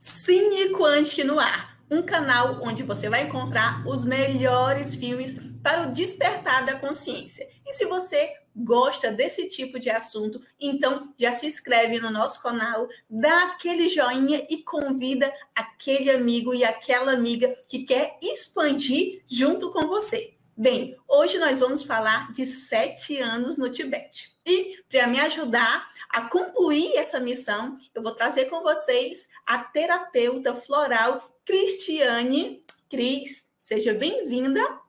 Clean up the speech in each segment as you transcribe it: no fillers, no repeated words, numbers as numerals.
Cine Quantic no ar, um canal onde você vai encontrar os melhores filmes para o despertar da consciência. E se você gosta desse tipo de assunto, então já se inscreve no nosso canal, dá aquele joinha e convida aquele amigo e aquela amiga que quer expandir junto com você. Bem, hoje nós vamos falar de 7 anos no Tibete. E para me ajudar a concluir essa missão, eu vou trazer com vocês a terapeuta floral Cristiane. Cris, seja bem-vinda.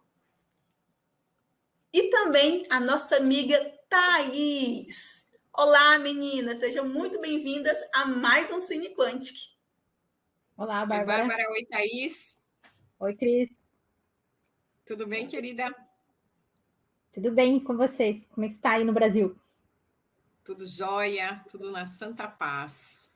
E também a nossa amiga Thaís. Olá, meninas, sejam muito bem-vindas a mais um Cine Quantic. Olá, Bárbara. Oi, Bárbara. Oi, Thaís. Oi, Cris. Tudo bem, querida? Tudo bem com vocês? Como é que está aí no Brasil? Tudo jóia, tudo na santa paz.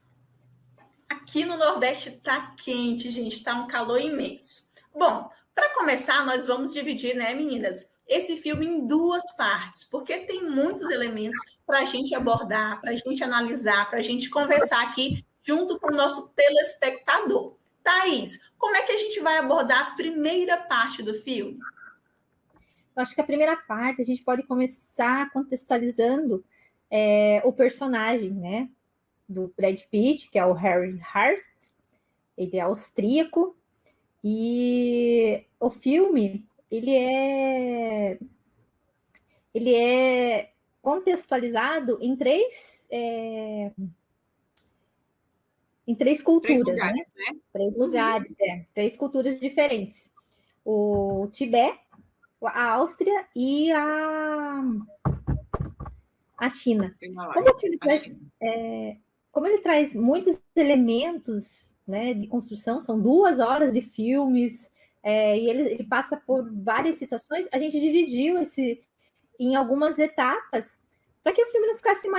Aqui no Nordeste tá quente, gente, tá um calor imenso. Bom, para começar, nós vamos dividir, né, meninas, esse filme em duas partes, porque tem muitos elementos para a gente abordar, para a gente analisar, para a gente conversar aqui junto com o nosso telespectador. Thaís, como é que a gente vai abordar a primeira parte do filme? Eu acho que a primeira parte a gente pode começar contextualizando o personagem, né, do Brad Pitt, que é o Harry Hart. Ele é austríaco e o filme ele é contextualizado em três culturas, Três lugares, né? Três lugares, três culturas diferentes. O Tibete, a Áustria e a China. Como ele traz muitos elementos, né, de construção, são 2 horas de filmes, e ele passa por várias situações, a gente dividiu em algumas etapas para que o filme não ficasse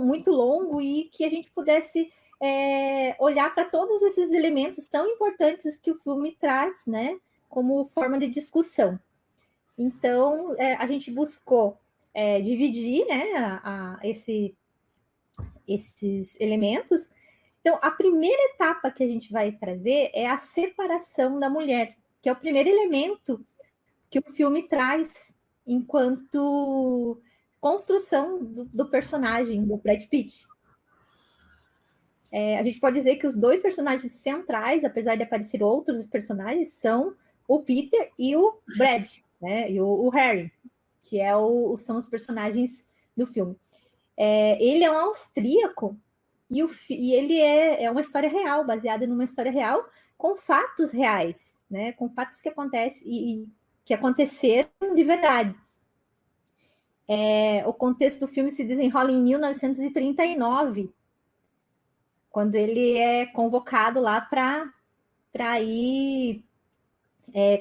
muito longo e que a gente pudesse olhar para todos esses elementos tão importantes que o filme traz, né, como forma de discussão. Então, a gente buscou dividir, né, esses elementos. Então, a primeira etapa que a gente vai trazer é a separação da mulher, que é o primeiro elemento que o filme traz enquanto construção do personagem, do Brad Pitt. A gente pode dizer que os 2 personagens centrais, apesar de aparecer outros personagens, são o Peter e o Brad, né? E o Harry, que são os personagens do filme. Ele é um austríaco e ele é uma história real, baseada numa história real, com fatos reais, né? Com fatos que acontecem e que aconteceram de verdade. O contexto do filme se desenrola em 1939, quando ele é convocado lá para ir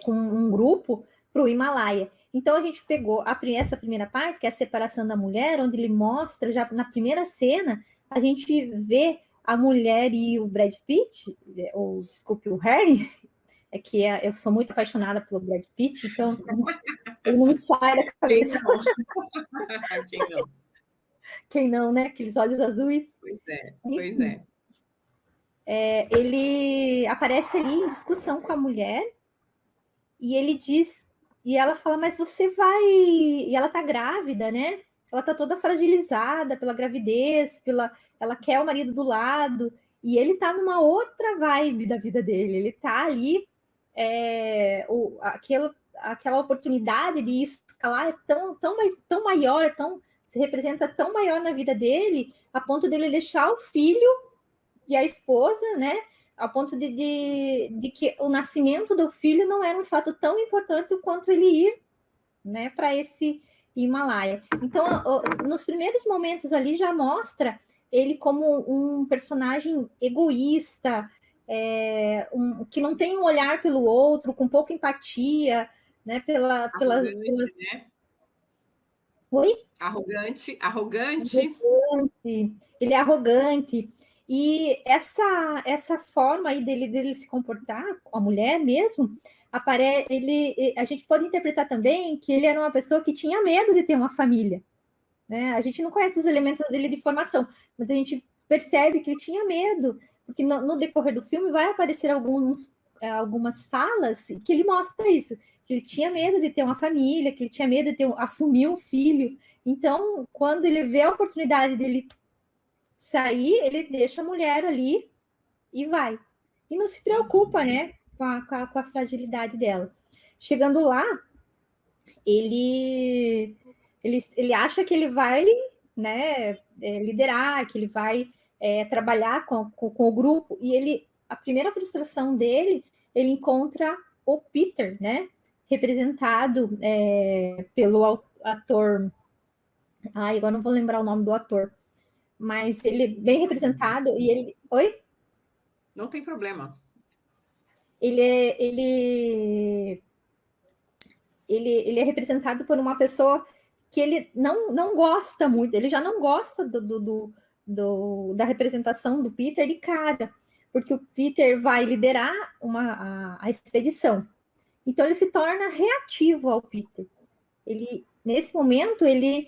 com um grupo para o Himalaia. Então, a gente pegou essa primeira parte, que é a separação da mulher, onde ele mostra, já na primeira cena, a gente vê a mulher e o Brad Pitt, ou, desculpe, o Harry, eu sou muito apaixonada pelo Brad Pitt, então ele não me sai da cabeça. Quem não? Quem não, né? Aqueles olhos azuis. Pois é, Enfim, pois é. Ele aparece ali em discussão com a mulher e ele diz, e ela fala, mas você vai... E ela tá grávida, né? Ela tá toda fragilizada pela gravidez, ela quer o marido do lado, e ele tá numa outra vibe da vida dele. Ele tá ali, aquela oportunidade de escalar é tão maior, se representa tão maior na vida dele, a ponto dele deixar o filho e a esposa, né? A ponto de que o nascimento do filho não era um fato tão importante quanto ele ir, né, para esse Himalaia. Então, nos primeiros momentos ali já mostra ele como um personagem egoísta, que não tem um olhar pelo outro, com pouca empatia, né, Arrogante, né? Oi? Arrogante. Ele é arrogante. E essa forma aí dele se comportar com a mulher mesmo, a gente pode interpretar também que ele era uma pessoa que tinha medo de ter uma família, né? A gente não conhece os elementos dele de formação, mas a gente percebe que ele tinha medo porque no decorrer do filme vai aparecer algumas falas que ele mostra isso, que ele tinha medo de ter uma família, que ele tinha medo de assumir um filho. Então, quando ele vê a oportunidade dele sair, ele deixa a mulher ali e vai. E não se preocupa, né, com a fragilidade dela. Chegando lá, ele acha que ele vai, né, liderar, que ele vai trabalhar com o grupo, e a primeira frustração dele, ele encontra o Peter, né, representado pelo ator, agora não vou lembrar o nome do ator, mas ele é bem representado, e ele... Oi? Não tem problema. Ele é representado por uma pessoa que ele não gosta muito, ele já não gosta da representação do Peter de cara, porque o Peter vai liderar a expedição. Então ele se torna reativo ao Peter. Nesse momento, ele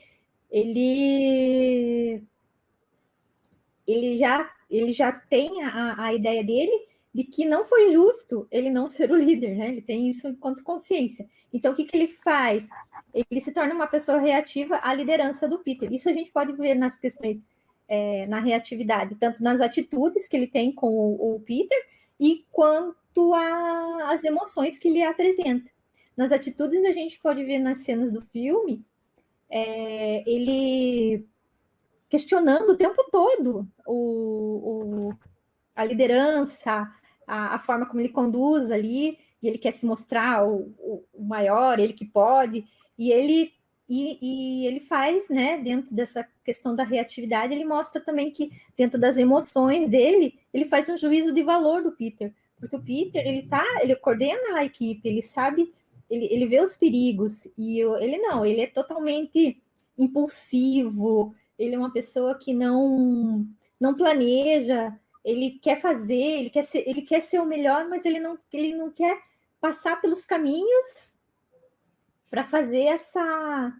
já tem a ideia dele de que não foi justo ele não ser o líder, né? Ele tem isso enquanto consciência. Então, o que ele faz? Ele se torna uma pessoa reativa à liderança do Peter. Isso a gente pode ver nas questões, na reatividade, tanto nas atitudes que ele tem com o Peter, e quanto às emoções que ele apresenta. Nas atitudes, a gente pode ver nas cenas do filme, ele questionando o tempo todo a liderança, a forma como ele conduz ali, e ele quer se mostrar o maior, ele que pode, e ele faz, né, dentro dessa questão da reatividade, ele mostra também que dentro das emoções dele, ele faz um juízo de valor do Peter, porque o Peter, ele coordena a equipe, ele sabe, ele vê os perigos, e ele é totalmente impulsivo, ele é uma pessoa que não planeja, ele quer fazer, ele quer ser o melhor, mas ele não quer passar pelos caminhos para fazer a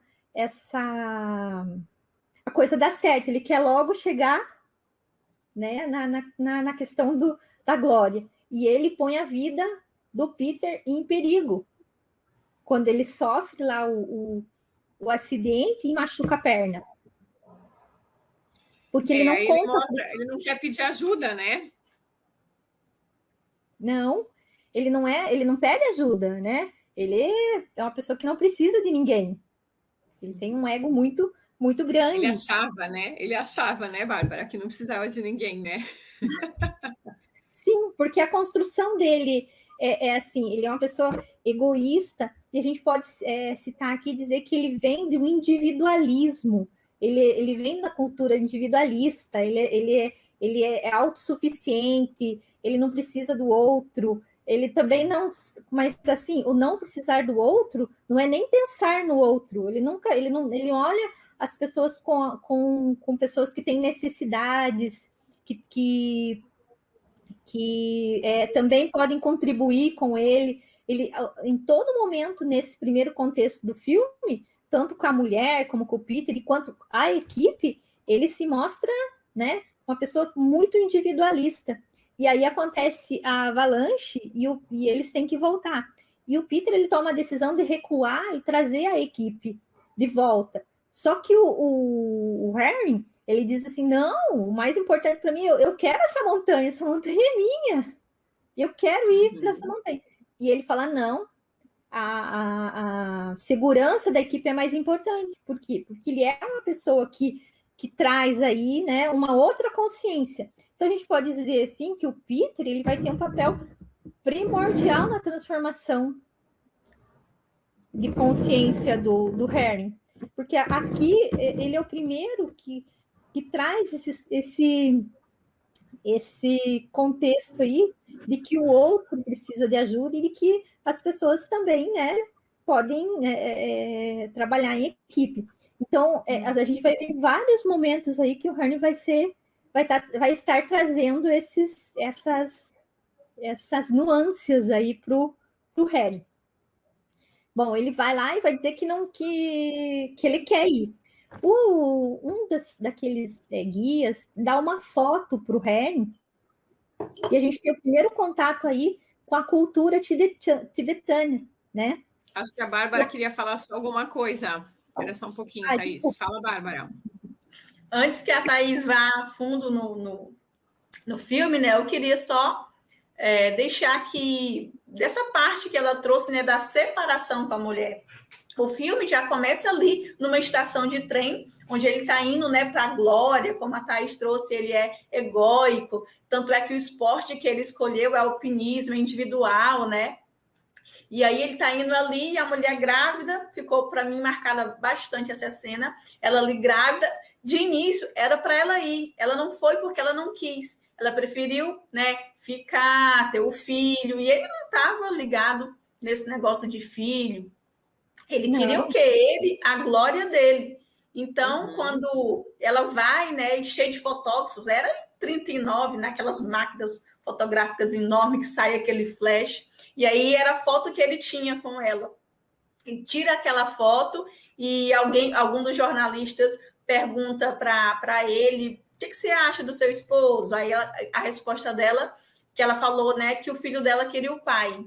coisa dar certo. Ele quer logo chegar, né, na questão da glória. E ele põe a vida do Peter em perigo quando ele sofre lá o acidente e machuca a perna. Porque ele não conta. Ele não quer pedir ajuda, né? Não, ele não pede ajuda, né? Ele é uma pessoa que não precisa de ninguém. Ele tem um ego muito, muito grande. Ele achava, né, Bárbara, que não precisava de ninguém, né? Sim, porque a construção dele é assim, ele é uma pessoa egoísta, e a gente pode citar aqui e dizer que ele vem do individualismo, ele vem da cultura individualista, ele é autossuficiente, ele não precisa do outro, ele também não, mas assim, o não precisar do outro não é nem pensar no outro, ele olha as pessoas com pessoas que têm necessidades, que também podem contribuir com ele. Ele, em todo momento, nesse primeiro contexto do filme, tanto com a mulher, como com o Peter, e quanto a equipe, ele se mostra, né, uma pessoa muito individualista. E aí acontece a avalanche e eles têm que voltar. E o Peter, ele toma a decisão de recuar e trazer a equipe de volta. Só que o Harry, ele diz assim, não, o mais importante para mim, eu quero essa montanha é minha, eu quero ir para essa montanha. E ele fala, não, a segurança da equipe é mais importante. Por quê? Porque ele é uma pessoa que traz aí, né, uma outra consciência. Então, a gente pode dizer assim que o Peter, ele vai ter um papel primordial na transformação de consciência do Harry. Porque aqui ele é o primeiro que traz esse contexto aí de que o outro precisa de ajuda e de que as pessoas também, né, podem trabalhar em equipe. Então, a gente vai ver vários momentos aí que o Harry vai estar trazendo essas nuances aí para o Harry. Bom, ele vai lá e vai dizer que ele quer ir. Um daqueles guias dá uma foto para o Harry E a gente tem o primeiro contato aí com a cultura tibetana, né? Acho que a Bárbara queria falar só alguma coisa. Espera só um pouquinho, Thaís. Desculpa. Fala, Bárbara. Antes que a Thaís vá a fundo no filme, né? Eu queria só deixar que dessa parte que ela trouxe, né, da separação com a mulher. O filme já começa ali numa estação de trem, onde ele está indo, né, para a glória, como a Thaís trouxe, ele é egóico, tanto é que o esporte que ele escolheu é alpinismo individual, né? E aí ele está indo ali, e a mulher grávida, ficou para mim marcada bastante essa cena, ela ali grávida, de início era para ela ir, ela não foi porque ela não quis, ela preferiu, né, ficar, ter o filho, e ele não estava ligado nesse negócio de filho, ele queria o quê? Ele, a glória dele. Então, quando ela vai, né, cheia de fotógrafos, era em 39, naquelas máquinas fotográficas enormes que sai aquele flash, e aí era a foto que ele tinha com ela. Ele tira aquela foto e algum dos jornalistas pergunta para ele, o que você acha do seu esposo? Aí a resposta dela, que ela falou, né, que o filho dela queria o pai.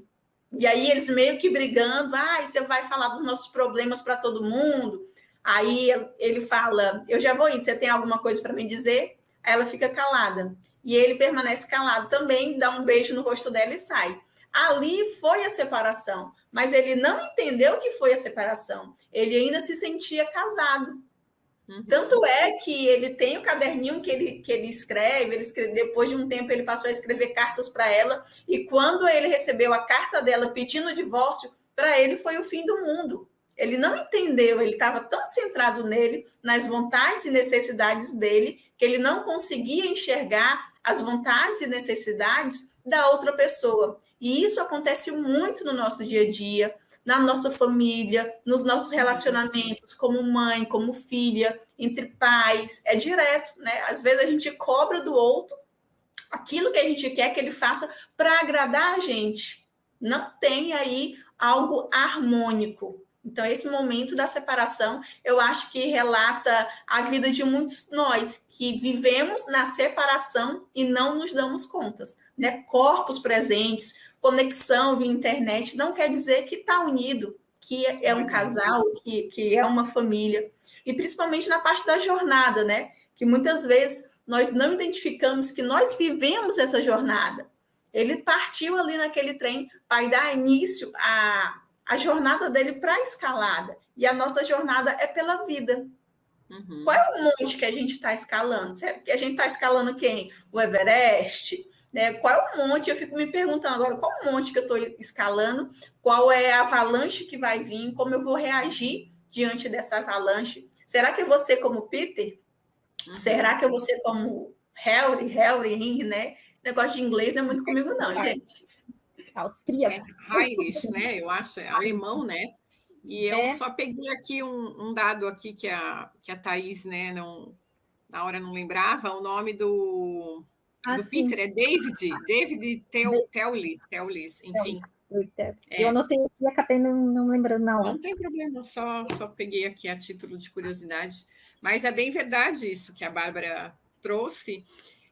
E aí eles meio que brigando, você vai falar dos nossos problemas para todo mundo. Aí ele fala, eu já vou ir, você tem alguma coisa para me dizer? Aí ela fica calada. E ele permanece calado também, dá um beijo no rosto dela e sai. Ali foi a separação, mas ele não entendeu que foi a separação. Ele ainda se sentia casado. Tanto é que ele tem o caderninho que ele escreve, depois de um tempo ele passou a escrever cartas para ela, e quando ele recebeu a carta dela pedindo o divórcio, para ele foi o fim do mundo. Ele não entendeu, ele estava tão centrado nele, nas vontades e necessidades dele, que ele não conseguia enxergar as vontades e necessidades da outra pessoa. E isso acontece muito no nosso dia a dia, na nossa família, nos nossos relacionamentos, como mãe, como filha, entre pais, é direto, né? Às vezes a gente cobra do outro aquilo que a gente quer que ele faça para agradar a gente. Não tem aí algo harmônico. Então, esse momento da separação, eu acho que relata a vida de muitos nós, que vivemos na separação e não nos damos contas, né? Corpos presentes, conexão via internet, não quer dizer que está unido, que é um casal, que é uma família. E principalmente na parte da jornada, né? Que muitas vezes nós não identificamos que nós vivemos essa jornada. Ele partiu ali naquele trem para dar início à jornada dele para a escalada. E a nossa jornada é pela vida. Qual é o monte que a gente está escalando? Que a gente está escalando quem? O Everest? Né? Qual é o monte? Eu fico me perguntando agora, qual é o monte que eu estou escalando? Qual é a avalanche que vai vir? Como eu vou reagir diante dessa avalanche? Será que eu vou ser como Peter? Será que eu vou ser como Harry, né? Esse negócio de inglês não é muito comigo não, gente. Austríaco. Heinrich, né? Eu acho, é alemão, né? E eu só peguei aqui um dado aqui que a Thaís, né, na hora não lembrava, o nome do Peter é David Teulis, enfim. Eu anotei aqui e acabei não lembrando na hora. Não tem problema, só peguei aqui a título de curiosidade. Mas é bem verdade isso que a Bárbara trouxe.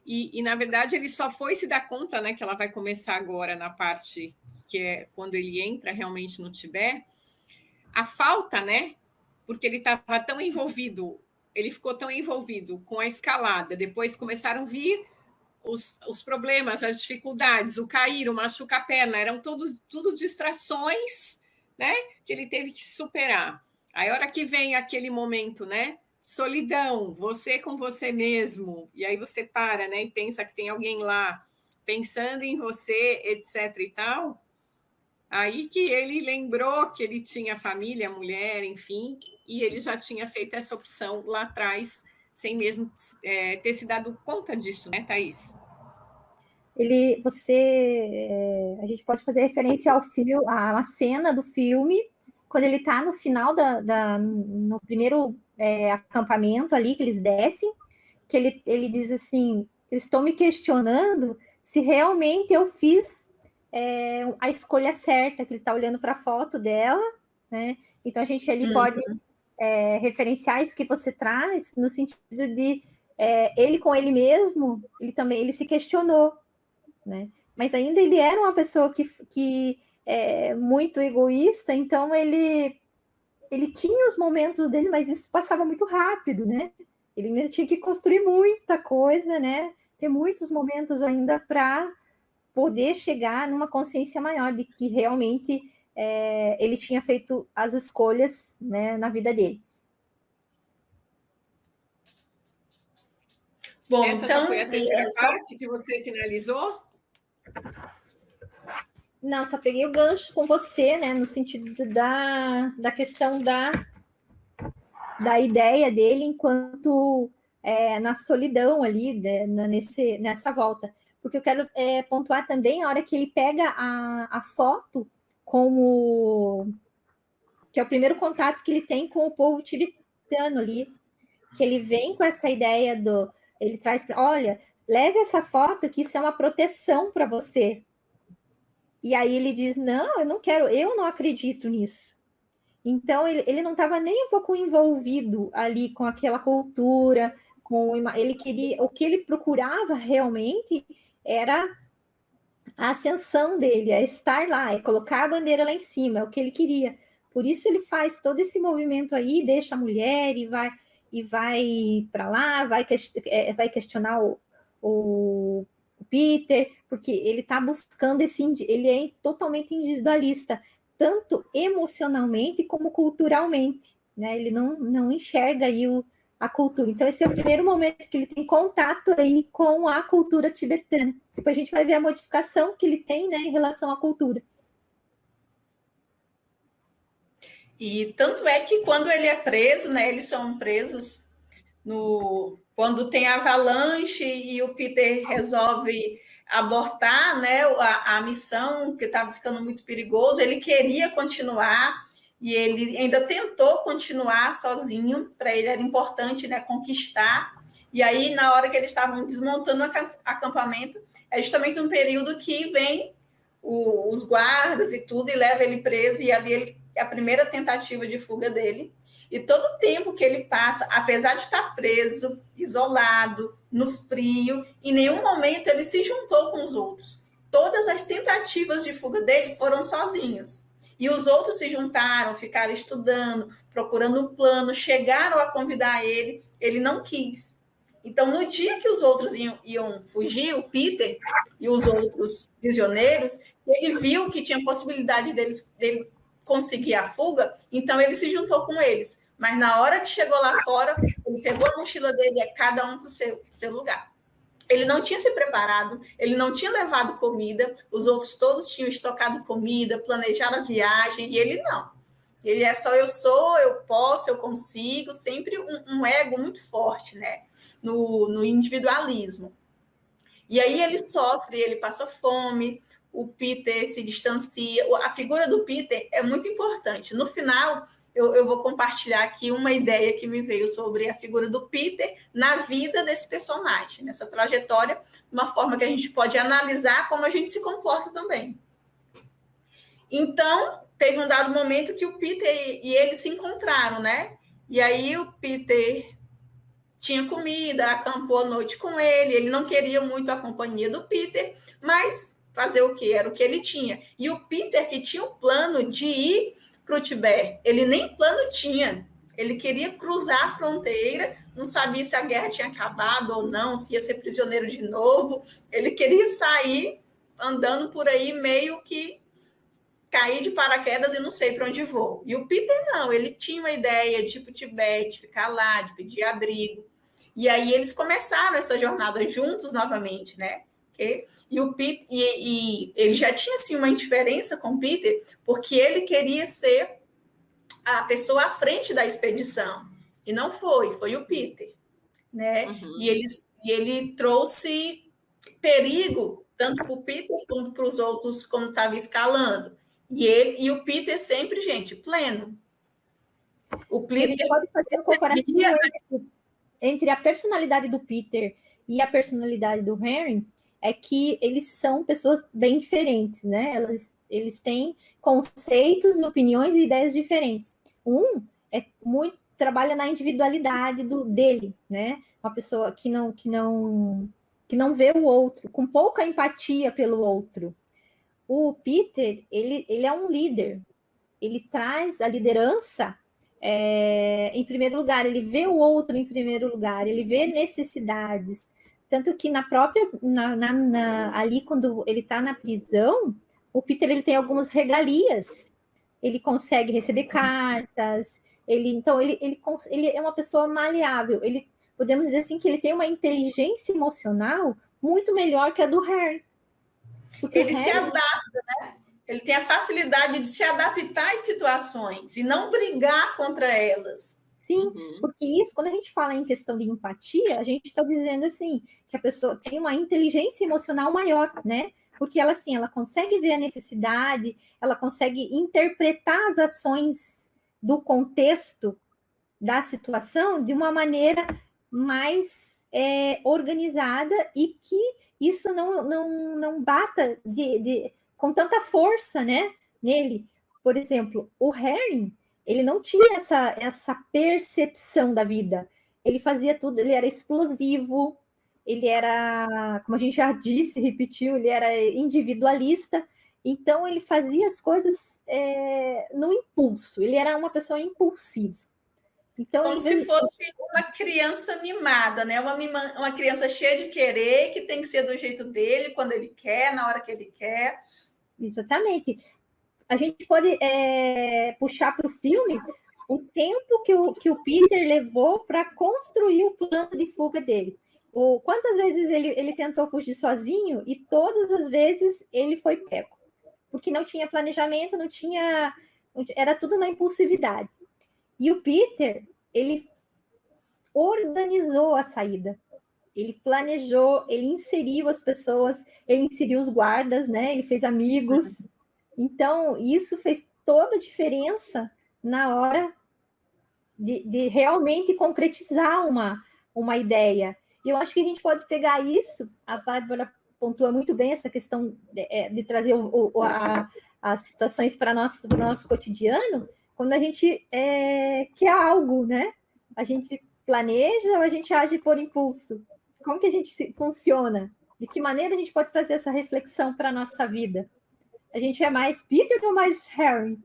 E na verdade, ele só foi se dar conta, né, que ela vai começar agora na parte que é quando ele entra realmente no Tibete, a falta, né? Porque ele estava tão envolvido, ele ficou tão envolvido com a escalada, depois começaram a vir os problemas, as dificuldades, o cair, o machucar a perna, eram tudo distrações, né? Que ele teve que superar. Aí, a hora que vem aquele momento, né? Solidão, você com você mesmo, e aí você para, né? E pensa que tem alguém lá pensando em você, etc. e tal. Aí que ele lembrou que ele tinha família, mulher, enfim, e ele já tinha feito essa opção lá atrás, sem mesmo ter se dado conta disso, né, Thaís? A gente pode fazer referência ao filme, a uma cena do filme, quando ele está no final no primeiro acampamento ali que eles descem, que ele diz assim: eu estou me questionando se realmente eu fiz a escolha certa, que ele está olhando para a foto dela, né? Então a gente ali pode referenciar isso que você traz, no sentido de ele com ele mesmo, ele se questionou, né? Mas ainda ele era uma pessoa que é muito egoísta, então ele tinha os momentos dele, mas isso passava muito rápido, né? Ele ainda tinha que construir muita coisa, né? Ter muitos momentos ainda para poder chegar numa consciência maior de que realmente ele tinha feito as escolhas, né, na vida dele. Bom, essa então, já foi a terceira parte que você finalizou? Não, só peguei o gancho com você, né, no sentido da questão da ideia dele enquanto na solidão ali, né, nessa volta. Porque eu quero pontuar também a hora que ele pega a foto com o... que é o primeiro contato que ele tem com o povo tibetano ali, que ele vem com essa ideia do... Ele traz, olha, leve essa foto que isso é uma proteção para você. E aí ele diz, não, eu não quero, eu não acredito nisso. Então, ele não estava nem um pouco envolvido ali com aquela cultura, ele queria, o que ele procurava realmente era a ascensão dele, é estar lá, é colocar a bandeira lá em cima, é o que ele queria. Por isso ele faz todo esse movimento aí, deixa a mulher e vai para lá, vai questionar o Peter, porque ele está buscando ele é totalmente individualista, tanto emocionalmente como culturalmente, né? Ele não enxerga aí a cultura. Então, esse é o primeiro momento que ele tem contato aí com a cultura tibetana. Depois a gente vai ver a modificação que ele tem, né, em relação à cultura. E tanto é que quando ele é preso, né, eles são presos quando tem avalanche e o Peter resolve abortar, né, a missão, que estava ficando muito perigoso, ele queria continuar e ele ainda tentou continuar sozinho, para ele era importante, né, conquistar. E aí, na hora que eles estavam desmontando o acampamento, é justamente um período que vem os guardas e tudo, e leva ele preso, e ali é a primeira tentativa de fuga dele. E todo o tempo que ele passa, apesar de estar preso, isolado, no frio, em nenhum momento ele se juntou com os outros. Todas as tentativas de fuga dele foram sozinhos. E os outros se juntaram, ficaram estudando, procurando um plano, chegaram a convidar ele não quis. Então, no dia que os outros iam fugir, o Peter e os outros prisioneiros, ele viu que tinha possibilidade dele conseguir a fuga, então ele se juntou com eles. Mas na hora que chegou lá fora, ele pegou a mochila dele, cada um para o seu lugar. Ele não tinha se preparado, ele não tinha levado comida, os outros todos tinham estocado comida, planejado a viagem, e ele não. Ele é só eu sou, eu posso, eu consigo, sempre um ego muito forte, né? No individualismo. E aí ele sofre, ele passa fome, o Peter se distancia. A figura do Peter é muito importante. No final, eu vou compartilhar aqui uma ideia que me veio sobre a figura do Peter na vida desse personagem, nessa trajetória, de uma forma que a gente pode analisar como a gente se comporta também. Então, teve um dado momento que o Peter e ele se encontraram, né? E aí o Peter tinha comida, acampou a noite com ele não queria muito a companhia do Peter, mas fazer o que? Era o que ele tinha. E o Peter, que tinha o plano de ir para o Tibete, ele nem plano tinha. Ele queria cruzar a fronteira, não sabia se a guerra tinha acabado ou não, se ia ser prisioneiro de novo. Ele queria sair andando por aí meio que cair de paraquedas e não sei para onde vou. E o Peter não, ele tinha uma ideia de ir para o Tibete, ficar lá, de pedir abrigo. E aí eles começaram essa jornada juntos novamente, né? E o Peter, e ele já tinha assim uma indiferença com o Peter, porque ele queria ser a pessoa à frente da expedição. E não foi o Peter, né? Uhum. E ele trouxe perigo tanto para o Peter como para os outros quando estava escalando. E o Peter sempre, gente, pleno. O Peter, a gente pode fazer um comparativo entre a personalidade do Peter e a personalidade do Henry, é que eles são pessoas bem diferentes, né? Eles têm conceitos, opiniões e ideias diferentes. Um trabalha na individualidade dele, né? Uma pessoa que não que não vê o outro, com pouca empatia pelo outro. O Peter, ele é um líder, ele traz a liderança em primeiro lugar, ele vê o outro em primeiro lugar, ele vê necessidades. Tanto que na própria, ali quando ele está na prisão, o Peter ele tem algumas regalias, ele consegue receber cartas, então ele é uma pessoa maleável, podemos dizer assim que ele tem uma inteligência emocional muito melhor que a do Harry. Porque ele se adapta, né? Ele tem a facilidade de se adaptar às situações e não brigar contra elas. Sim, porque isso, quando a gente fala em questão de empatia, a gente está dizendo assim, que a pessoa tem uma inteligência emocional maior, né? Porque ela, assim, ela consegue ver a necessidade, ela consegue interpretar as ações do contexto da situação de uma maneira mais organizada e que isso não bata com tanta força, né, nele. Por exemplo, o Harry, ele não tinha essa percepção da vida. Ele fazia tudo, ele era explosivo, ele era, como a gente já disse, repetiu, ele era individualista. Então, ele fazia as coisas no impulso. Ele era uma pessoa impulsiva. Então, como se fosse uma criança mimada, né? Uma criança cheia de querer, que tem que ser do jeito dele, quando ele quer, na hora que ele quer. Exatamente. A gente pode puxar para o filme o tempo que o Peter levou para construir o plano de fuga dele. Quantas vezes ele tentou fugir sozinho e todas as vezes ele foi pego. Porque não tinha planejamento, era tudo na impulsividade. E o Peter, ele organizou a saída. Ele planejou, ele inseriu as pessoas, ele inseriu os guardas, né? Ele fez amigos. Então, isso fez toda a diferença na hora de realmente concretizar uma ideia. E eu acho que a gente pode pegar isso, a Bárbara pontua muito bem essa questão de trazer as situações para o nosso cotidiano, quando a gente quer algo, né? A gente planeja ou a gente age por impulso? Como que a gente funciona? De que maneira a gente pode trazer essa reflexão para a nossa vida? A gente é mais Peter ou mais Harry?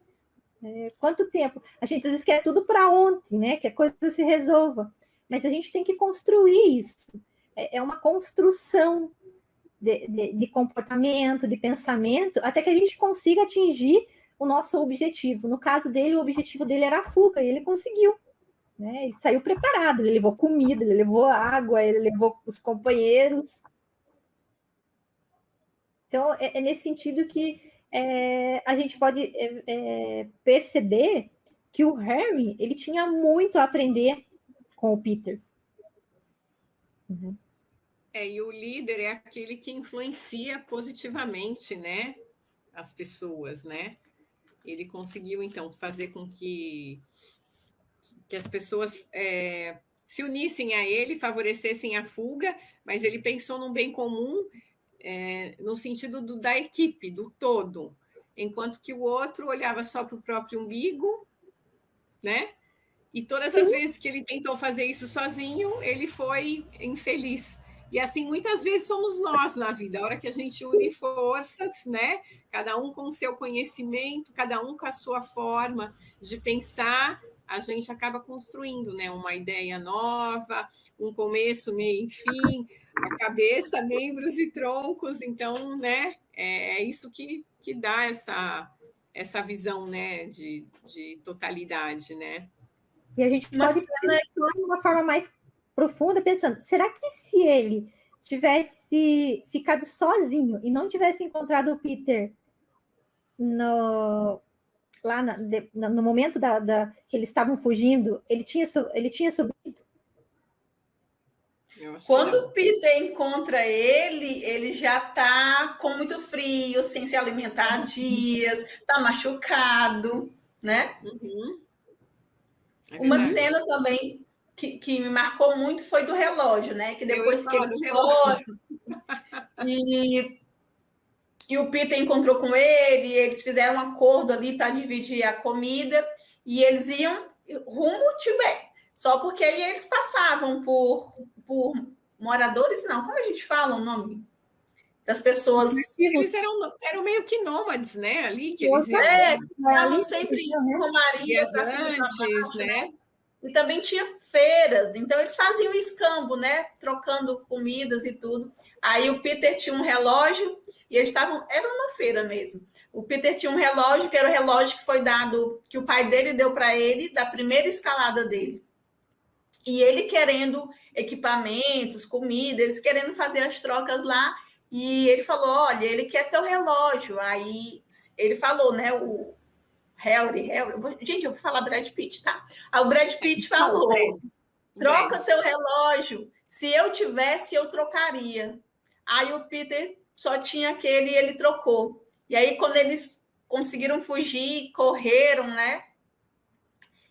Quanto tempo? A gente às vezes quer tudo para ontem, né? Que a coisa se resolva. Mas a gente tem que construir isso. É uma construção de comportamento, de pensamento, até que a gente consiga atingir o nosso objetivo. No caso dele, o objetivo dele era a fuga, e ele conseguiu. Né? Ele saiu preparado, ele levou comida, ele levou água, ele levou os companheiros. Então, é nesse sentido que a gente pode perceber que o Harry, ele tinha muito a aprender com o Peter. Uhum. E o líder é aquele que influencia positivamente, né, as pessoas, né? Ele conseguiu, então, fazer com que as pessoas se unissem a ele, favorecessem a fuga, mas ele pensou num bem comum, no sentido da equipe, do todo, enquanto que o outro olhava só para o próprio umbigo, né? E todas as vezes que ele tentou fazer isso sozinho, ele foi infeliz. E assim, muitas vezes somos nós na vida, a hora que a gente une forças, né? Cada um com o seu conhecimento, cada um com a sua forma de pensar, a gente acaba construindo, né? Uma ideia nova, um começo, meio e fim, a cabeça, membros e troncos. Então, né? É isso que dá essa visão, né? De totalidade, né? E a gente pode pensar de uma forma mais profunda, pensando, será que se ele tivesse ficado sozinho e não tivesse encontrado o Peter lá no momento que eles estavam fugindo, ele tinha sobrevivido? Quando o Peter encontra ele já está com muito frio, sem se alimentar há dias, está machucado, né? Uhum. Uma cena também que me marcou muito foi do relógio, né? Que depois que eles foram e o Peter encontrou com ele, eles fizeram um acordo ali para dividir a comida e eles iam rumo ao Tibete. Só porque aí eles passavam por moradores, não, como a gente fala o nome? Das pessoas... Eles eram meio que nômades, né? Ali, que eles estavam sempre em romaria para cima e para baixo, né? E também tinha feiras, então eles faziam escambo, né? Trocando comidas e tudo. Aí o Peter tinha um relógio, e eles estavam... Era uma feira mesmo. O Peter tinha um relógio, que era o relógio que foi dado, que o pai dele deu para ele, da primeira escalada dele. E ele querendo equipamentos, comida, eles querendo fazer as trocas lá, e ele falou, olha, ele quer teu relógio. Aí ele falou, né, o Harry, gente, eu vou falar Brad Pitt, tá? Aí o Brad Pitt falou, troca teu relógio, se eu tivesse, eu trocaria. Aí o Peter só tinha aquele e ele trocou. E aí, quando eles conseguiram fugir, correram, né?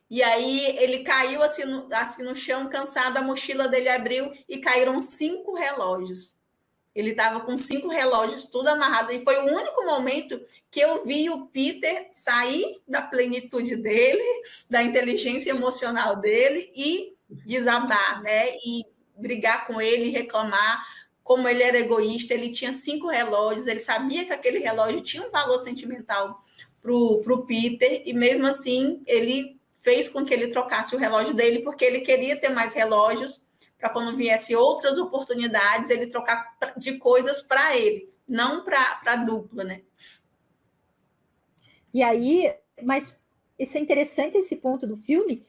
E aí ele caiu assim no chão, cansado, a mochila dele abriu e caíram 5 relógios. Ele estava com 5 relógios, tudo amarrado. E foi o único momento que eu vi o Peter sair da plenitude dele, da inteligência emocional dele e desabar, né? E brigar com ele, reclamar. Como ele era egoísta, ele tinha 5 relógios, ele sabia que aquele relógio tinha um valor sentimental para o Peter, e mesmo assim ele fez com que ele trocasse o relógio dele, porque ele queria ter mais relógios, para quando viesse outras oportunidades, ele trocar de coisas para ele, não para a dupla, né? E aí, mas isso é interessante, esse ponto do filme,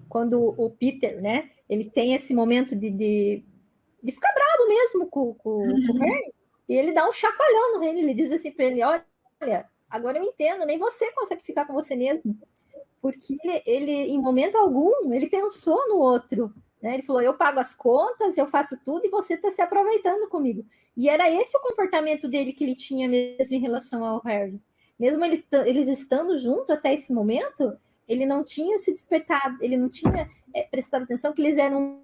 quando o Peter, né, ele tem esse momento de ficar bravo mesmo com o Harry, e ele dá um chacoalhão no Harry, ele diz assim para ele, olha, agora eu entendo, nem você consegue ficar com você mesmo, porque ele em momento algum, ele pensou no outro, né? Ele falou, eu pago as contas, eu faço tudo, e você está se aproveitando comigo. E era esse o comportamento dele que ele tinha mesmo em relação ao Harry. Mesmo eles estando juntos até esse momento, ele não tinha se despertado, ele não tinha prestado atenção que eles eram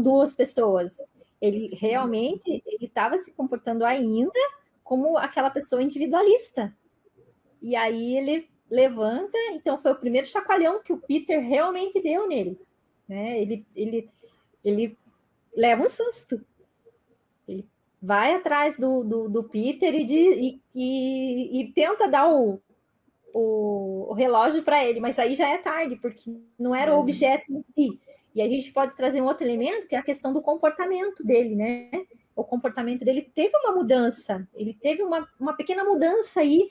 duas pessoas. Ele realmente estava se comportando ainda como aquela pessoa individualista. E aí ele levanta, então foi o primeiro chacoalhão que o Peter realmente deu nele, né? Ele leva um susto, ele vai atrás do Peter e tenta dar o relógio para ele, mas aí já é tarde, porque não era o objeto em si. E a gente pode trazer um outro elemento, que é a questão do comportamento dele, né? O comportamento dele teve uma mudança, ele teve uma pequena mudança aí,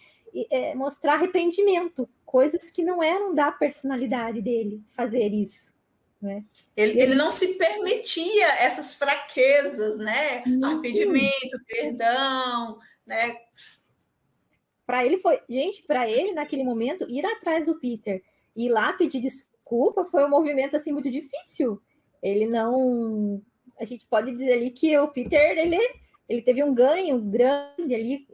mostrar arrependimento, coisas que não eram da personalidade dele fazer isso, né? Ele não se permitia essas fraquezas, né? Arrependimento, perdão, né? Para ele naquele momento ir atrás do Peter, ir lá pedir desculpa foi um movimento assim muito difícil. Ele não, a gente pode dizer ali que o Peter ele teve um ganho grande ali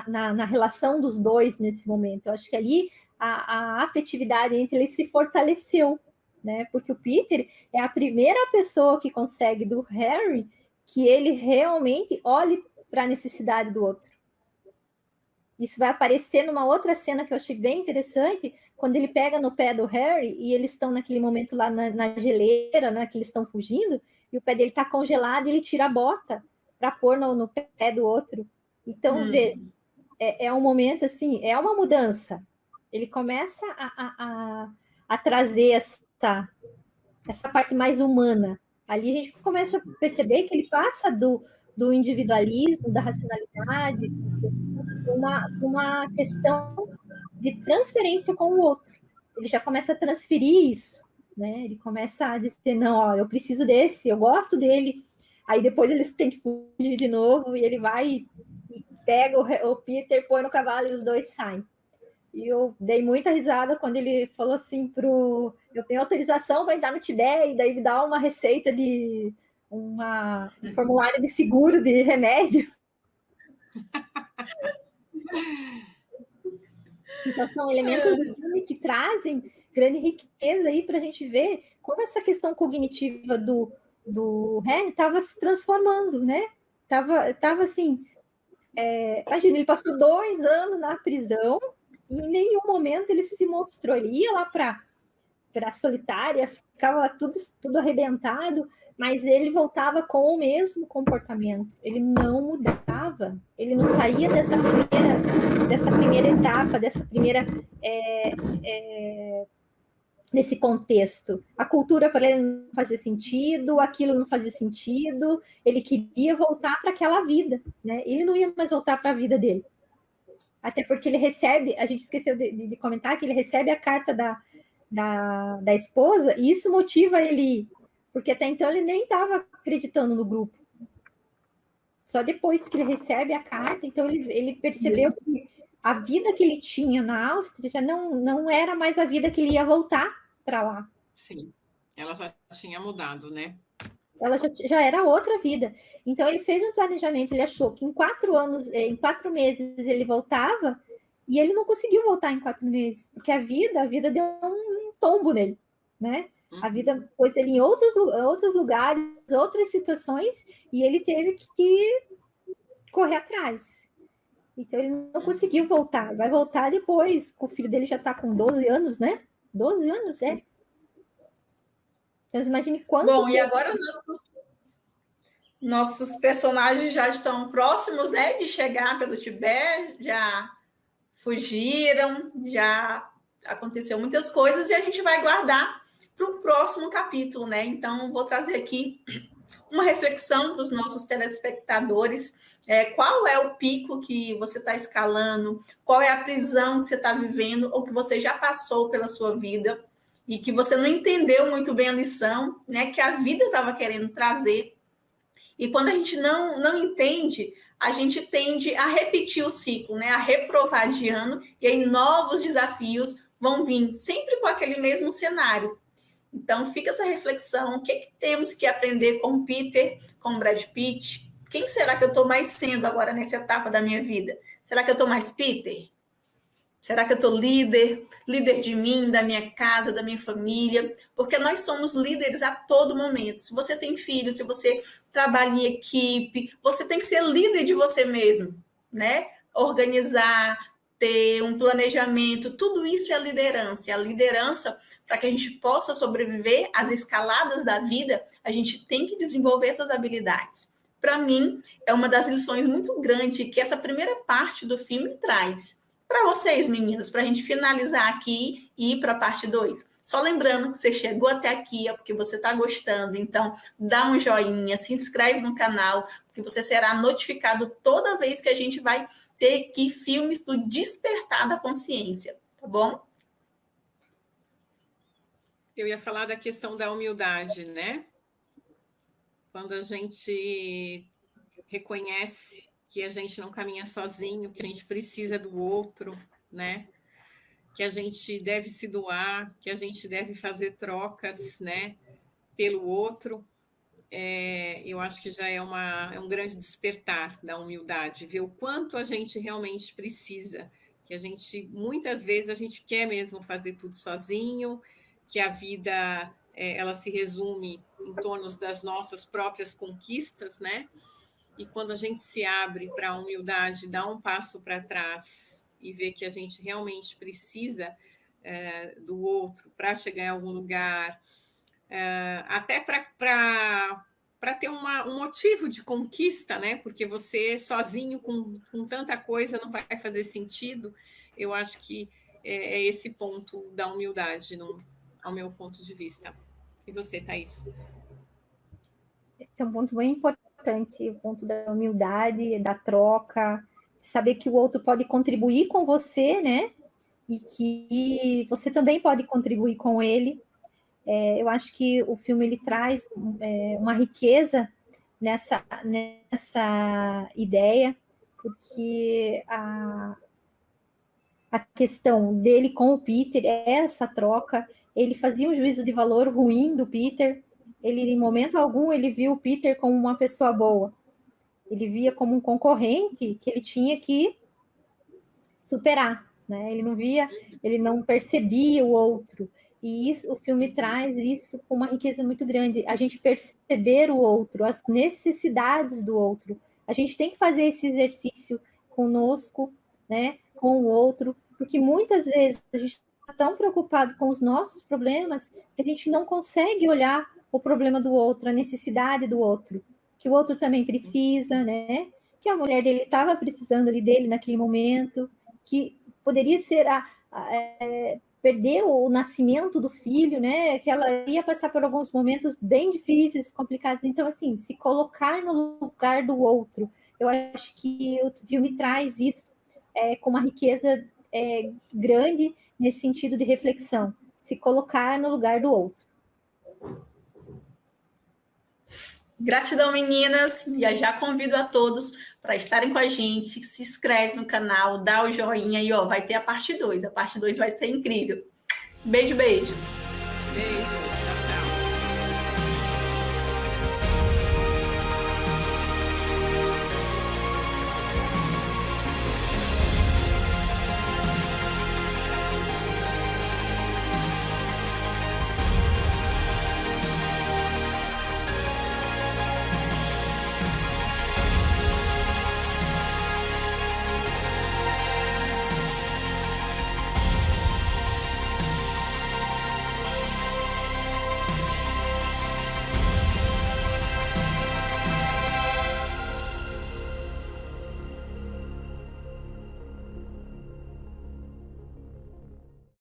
na relação dos dois nesse momento. Eu acho que ali a afetividade entre eles se fortaleceu, né? Porque o Peter é a primeira pessoa que consegue do Harry que ele realmente olhe para a necessidade do outro. Isso vai aparecer numa outra cena que eu achei bem interessante, quando ele pega no pé do Harry e eles estão naquele momento lá na geleira, né, que eles estão fugindo, e o pé dele está congelado e ele tira a bota para pôr no pé do outro. Então, veja, é um momento assim, é uma mudança. Ele começa a trazer essa parte mais humana. Ali a gente começa a perceber que ele passa do individualismo, da racionalidade, uma questão de transferência com o outro. Ele já começa a transferir isso, né? Ele começa a dizer, não, ó, eu preciso desse, eu gosto dele. Aí depois eles têm que fugir de novo, e ele vai e pega o Peter, põe no cavalo e os dois saem. E eu dei muita risada quando ele falou assim eu tenho autorização para entrar no Tibete, e daí me dá uma receita de um formulário de seguro de remédio. Então, são elementos do filme que trazem grande riqueza aí para a gente ver como essa questão cognitiva do Harry estava se transformando, né? Tava assim, imagina, ele passou 2 anos na prisão e em nenhum momento ele se mostrou. Ele ia lá para para solitária, ficava tudo arrebentado, mas ele voltava com o mesmo comportamento. Ele não mudava, ele não saía dessa primeira etapa, desse contexto. A cultura para ele não fazia sentido, aquilo não fazia sentido, ele queria voltar para aquela vida, né? Ele não ia mais voltar para a vida dele. Até porque ele recebe, a gente esqueceu de comentar que ele recebe a carta da esposa, e isso motiva ele, porque até então ele nem estava acreditando no grupo. Só depois que ele recebe a carta, então ele percebeu que a vida que ele tinha na Áustria já não era mais a vida que ele ia voltar para lá. Sim, ela já tinha mudado, né? Ela já era outra vida. Então ele fez um planejamento, ele achou que em 4 meses ele voltava, e ele não conseguiu voltar em 4 meses, porque a vida deu um tombo nele, né? A vida pôs ele em outros lugares, outras situações, e ele teve que correr atrás. Então ele não conseguiu voltar. Vai voltar depois, o filho dele já está com 12 anos, né? 12 anos, é. Então, imagine quanto... Bom, e agora nossos personagens já estão próximos, né, de chegar pelo Tibete, já fugiram, já aconteceu muitas coisas, e a gente vai guardar para o próximo capítulo, né? Então, vou trazer aqui uma reflexão para os nossos telespectadores. Qual é o pico que você está escalando? Qual é a prisão que você está vivendo ou que você já passou pela sua vida e que você não entendeu muito bem a lição, né, que a vida estava querendo trazer? E quando a gente não entende, a gente tende a repetir o ciclo, né, a reprovar de ano, e aí novos desafios vão vir sempre com aquele mesmo cenário. Então, fica essa reflexão: o que temos que aprender com o Peter, com o Brad Pitt? Quem será que eu estou mais sendo agora nessa etapa da minha vida? Será que eu estou mais Peter? Será que eu estou líder de mim, da minha casa, da minha família? Porque nós somos líderes a todo momento. Se você tem filho, se você trabalha em equipe, você tem que ser líder de você mesmo, né? Organizar, ter um planejamento, tudo isso é liderança. E a liderança, para que a gente possa sobreviver às escaladas da vida, a gente tem que desenvolver essas habilidades. Para mim, é uma das lições muito grandes que essa primeira parte do filme traz. Para vocês, meninas, para a gente finalizar aqui e ir para a parte 2. Só lembrando que você chegou até aqui, é porque você está gostando. Então, dá um joinha, se inscreve no canal, porque você será notificado toda vez que a gente vai ter aqui filmes do Despertar da Consciência, tá bom? Eu ia falar da questão da humildade, né? Quando a gente reconhece que a gente não caminha sozinho, que a gente precisa do outro, né? Que a gente deve se doar, que a gente deve fazer trocas, né? Pelo outro. Eu acho que já é um grande despertar da humildade, ver o quanto a gente realmente precisa, que a gente, muitas vezes, a gente quer mesmo fazer tudo sozinho, que a vida ela se resume em torno das nossas próprias conquistas, né? E quando a gente se abre para a humildade, dá um passo para trás e vê que a gente realmente precisa do outro para chegar em algum lugar, até para ter um motivo de conquista, né? Porque você sozinho com tanta coisa não vai fazer sentido. Eu acho que é esse ponto da humildade, ao meu ponto de vista. E você, Thaís? É um ponto bem importante, o ponto da humildade, da troca, saber que o outro pode contribuir com você, né? E que você também pode contribuir com ele. Eu acho que o filme ele traz uma riqueza nessa ideia, porque a questão dele com o Peter é essa troca. Ele fazia um juízo de valor ruim do Peter. Ele, em momento algum, ele viu o Peter como uma pessoa boa. Ele via como um concorrente que ele tinha que superar, né? Ele não percebia o outro. E isso, o filme traz isso com uma riqueza muito grande. A gente perceber o outro, as necessidades do outro. A gente tem que fazer esse exercício conosco, né? Com o outro, porque muitas vezes a gente está tão preocupado com os nossos problemas que a gente não consegue olhar o problema do outro, a necessidade do outro, que o outro também precisa, né? Que a mulher dele estava precisando ali dele naquele momento, que poderia ser perder o nascimento do filho, né? Que ela ia passar por alguns momentos bem difíceis, complicados. Então, assim, se colocar no lugar do outro, eu acho que o filme traz isso com uma riqueza grande nesse sentido de reflexão, se colocar no lugar do outro. Gratidão, meninas. E já convido a todos para estarem com a gente. Se inscreve no canal, dá o joinha e vai ter a parte 2. A parte 2 vai ser incrível. Beijo, beijos. Beijo.